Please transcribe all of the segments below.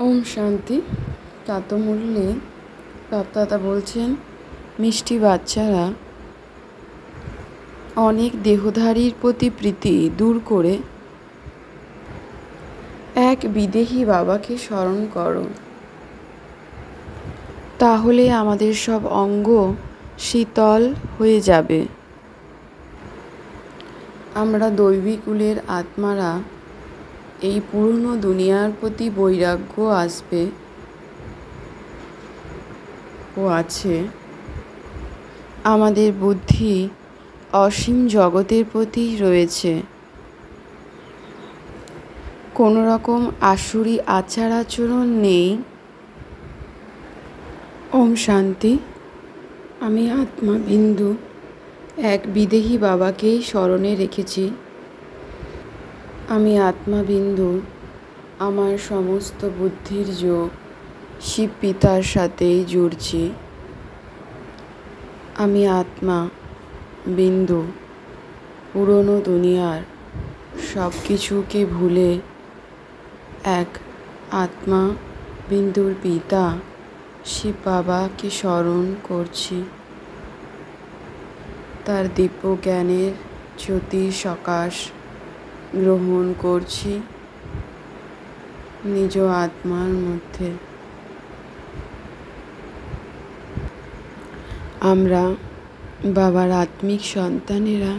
ওম শান্তি। প্রাতমূল্যে প্রাপ্তদাতা বলছেন, মিষ্টি বাচ্চারা অনেক দেহধারীর প্রতি প্রীতি দূর করে এক বিদেহী বাবাকে স্মরণ করো, তাহলে আমাদের সব অঙ্গ শীতল হয়ে যাবে। আমরা দৈবী কুলের আত্মারা এই পুরনো দুনিয়ার প্রতি বৈরাগ্য আসবে ও আছে। আমাদের বুদ্ধি অসীম জগতের প্রতি রয়েছে। কোনো রকম আসুরি আচার আচরণ নেই। ওম শান্তি। আমি আত্মা বিন্দু এক বিদেহী বাবাকেই স্মরণে রেখেছি। আমি আত্মা বিন্দু আমার সমস্ত বুদ্ধির যোগ শিব পিতার সাথেই জুড়ছি। আমি আত্মা বিন্দু পুরনো দুনিয়ার সব কিছুকে ভুলে এক আত্মা বিন্দুর পিতা শিব বাবাকে স্মরণ করছি। তার দিব্য জ্ঞানের জ্যোতির সকাশ গ্রহণ করছি নিজ আত্মার মধ্যে। আমরা বাবার আত্মিক সন্তানেরা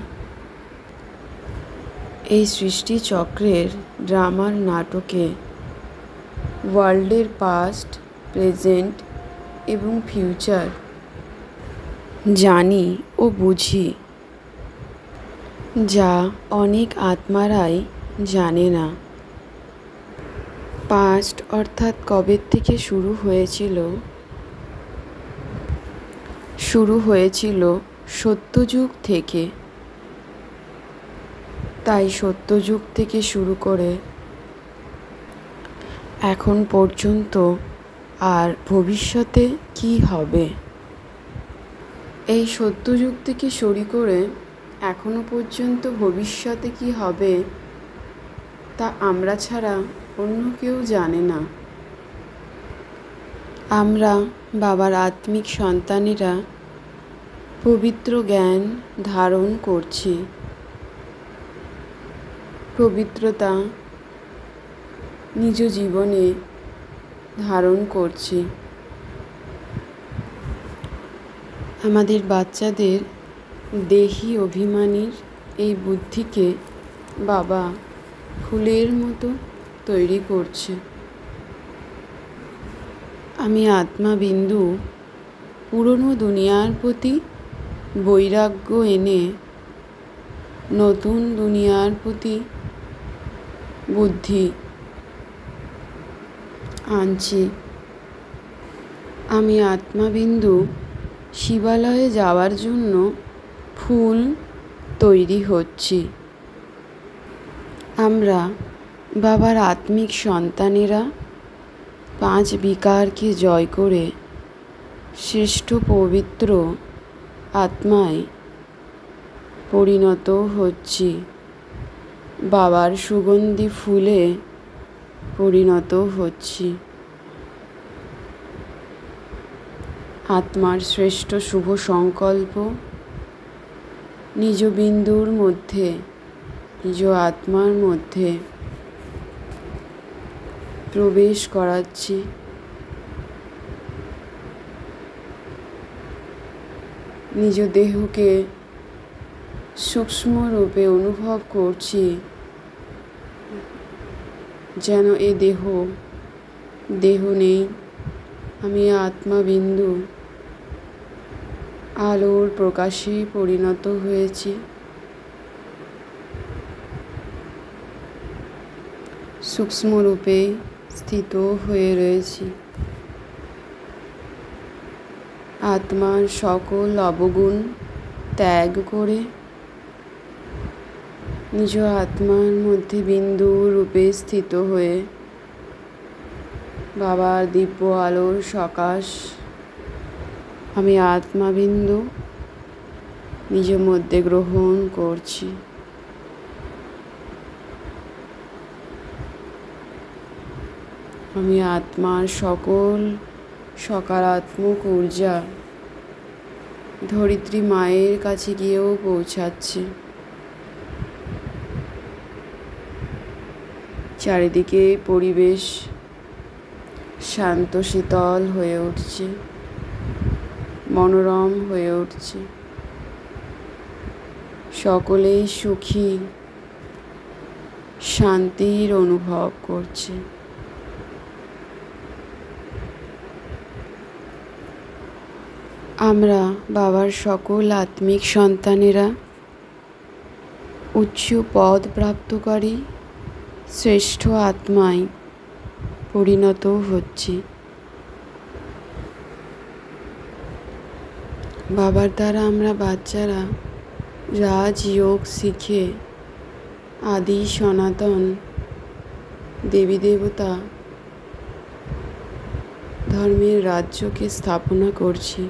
এই সৃষ্টি চক্রের ড্রামার নাটকে ওয়ার্ল্ডের পাস্ট, প্রেজেন্ট এবং ফিউচার জানি ও বুঝি, যা অনেক আত্মারাই জানে না। পাস্ট অর্থাৎ কবে থেকে শুরু হয়েছিল সত্যযুগ থেকে। তাই সত্যযুগ থেকে শুরু করে এখন পর্যন্ত আর ভবিষ্যতে কি হবে, এই সত্যযুগ থেকে শুরু করে এখনো পর্যন্ত ভবিষ্যতে কি হবে তা আমরা ছাড়া অন্য কেউ জানে না। আমরা বাবার আত্মিক সন্তানেরা পবিত্র জ্ঞান ধারণ করছি। পবিত্রতা নিজ জীবনে ধারণ করছি। আমাদের বাচ্চাদের দেহি অভিমানীর এই বুদ্ধিকে বাবা ফুলের মতো তৈরি করছে। আমি আত্মা বিন্দু পুরনো দুনিয়ার প্রতি বৈরাগ্য এনে নতুন দুনিয়ার প্রতি বুদ্ধি আনছি। আমি আত্মা বিন্দু শিবালয়ে যাওয়ার জন্য ফুল তৈরি হচ্ছি। আমরা বাবার আত্মিক সন্তানেরা 5 বিকারকে জয় করে শ্রেষ্ঠ পবিত্র আত্মায় পরিণত হচ্ছি। বাবার সুগন্ধি ফুলে পরিণত হচ্ছি। আত্মার শ্রেষ্ঠ শুভ সংকল্প নিজ বিন্দুর মধ্যে, নিজ আত্মার মধ্যে প্রবেশ করাচ্ছি। নিজ দেহকে সূক্ষ্ম রূপে অনুভব করছি, যেন এ দেহ নেই। আমি আত্মা বিন্দু আলোর প্রকাশে পরিণত হয়েছি। সূক্ষ্ম রূপে স্থিত হয়ে রয়েছি। আত্মার সকল অবগুণ ত্যাগ করে নিজ আত্মার মধ্যে বিন্দু রূপে স্থিত হয়ে বাবার দিব্য আলোর সকাশ আমি আত্মা বিন্দু নিজ মধ্যে গ্রহণ করছি। আমি আত্মার সকল সকারাত্মক ঊর্জা ধরিত্রী মায়ের কাছে গিয়েও পৌঁছাচ্ছি। চারিদিকে পরিবেশ শান্ত শীতল হয়ে উঠছে, মনোরম হয়ে উঠছে। সকলেই সুখী, শান্তির অনুভব করছে। আমরা বাবার সকল আত্মিক সন্তানেরা উচ্চ পদ প্রাপ্তকারী শ্রেষ্ঠ আত্মায় পরিণত হচ্ছি। বাবার দ্বারা আমরা বাচ্চারা রাজযোগ শিখে আদি সনাতন দেবী দেবতা ধর্মের রাজ্যকে স্থাপনা করছি।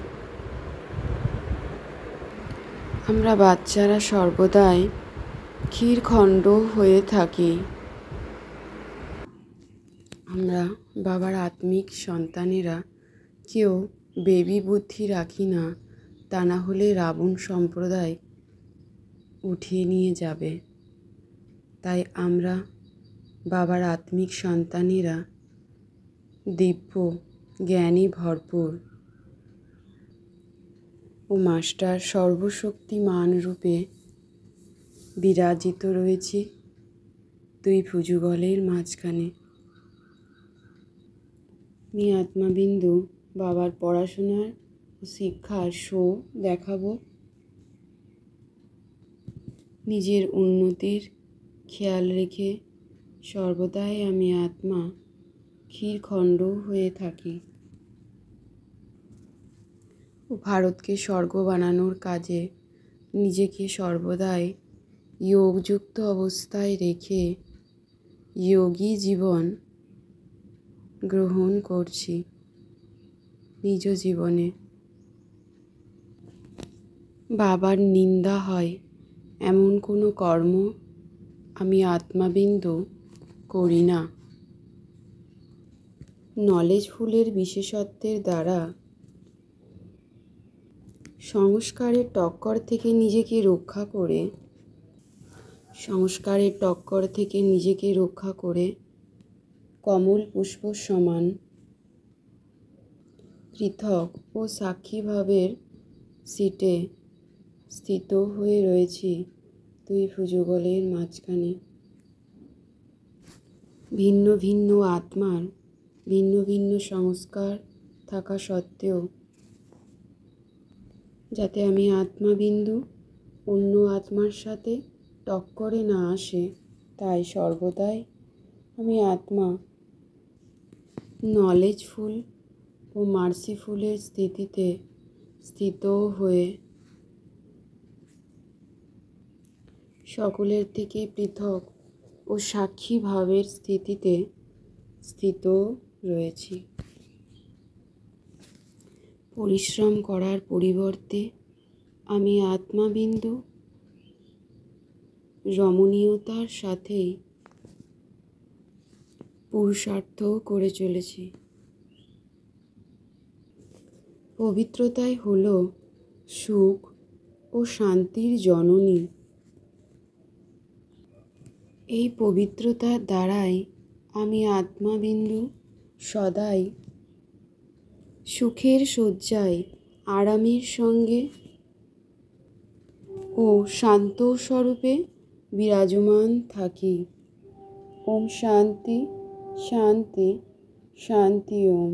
আমরা বাচ্চারা সর্বদাই ক্ষীরখণ্ড হয়ে থাকি। আমরা বাবার আত্মিক সন্তানেরা কেউ বেবি বুদ্ধি রাখি না, তা না হলে রাবণ সম্প্রদায় উঠিয়ে নিয়ে যাবে। তাই আমরা বাবার আত্মিক সন্তানেরা দিব্য জ্ঞানে ভরপুর ও মাস্টার সর্বশক্তিমান রূপে বিরাজিত রয়েছি দুই ভুজুগলের মাঝখানে। আমি আত্মাবিন্দু বাবার পড়াশোনার ও শিক্ষার শো দেখাবো। নিজের উন্নতির খেয়াল রেখে সর্বদাই আমি আত্মা ক্ষীরখণ্ড হয়ে থাকি ও ভারতকে স্বর্গ বানানোর কাজে নিজেকে সর্বদাই যোগযুক্ত অবস্থায় রেখে যোগী জীবন গ্রহণ করছি নিজ জীবনে। বাবার নিন্দা হয় এমন কোনো কর্ম আমি আত্মাবিন্দু করি না। নলেজফুলের বিশেষত্বের দ্বারা সংস্কারের টক্কর থেকে নিজেকে রক্ষা করে কমল পুষ্প সমান পৃথক ও সাক্ষীভাবের সিটে স্থিত হয়ে রয়েছি দুই ভুজুগলের মাঝখানে। ভিন্ন ভিন্ন আত্মার ভিন্ন ভিন্ন সংস্কার থাকা সত্ত্বেও যাতে আমি আত্মাবিন্দু অন্য আত্মার সাথে টক্করে না আসে, তাই সর্বদাই আমি আত্মা নলেজফুল ও মার্সিফুলের স্থিতিতে স্থিত হয়ে সকলের থেকে পৃথক ও সাক্ষী ভাবের স্থিতিতে স্থিত রয়েছি। পরিশ্রম করার পরিবর্তে আমি আত্মাবিন্দু রমণীয়তার সাথেই পুরুষার্থ করে চলেছি। পবিত্রতাই হল সুখ ও শান্তির জননী। এই পবিত্রতার দ্বারাই আমি আত্মাবিন্দু সদাই সুখের শয্যায় আরামের সঙ্গে ও শান্ত স্বরূপে বিরাজমান থাকি। ওম শান্তি শান্তি শান্তি ওম।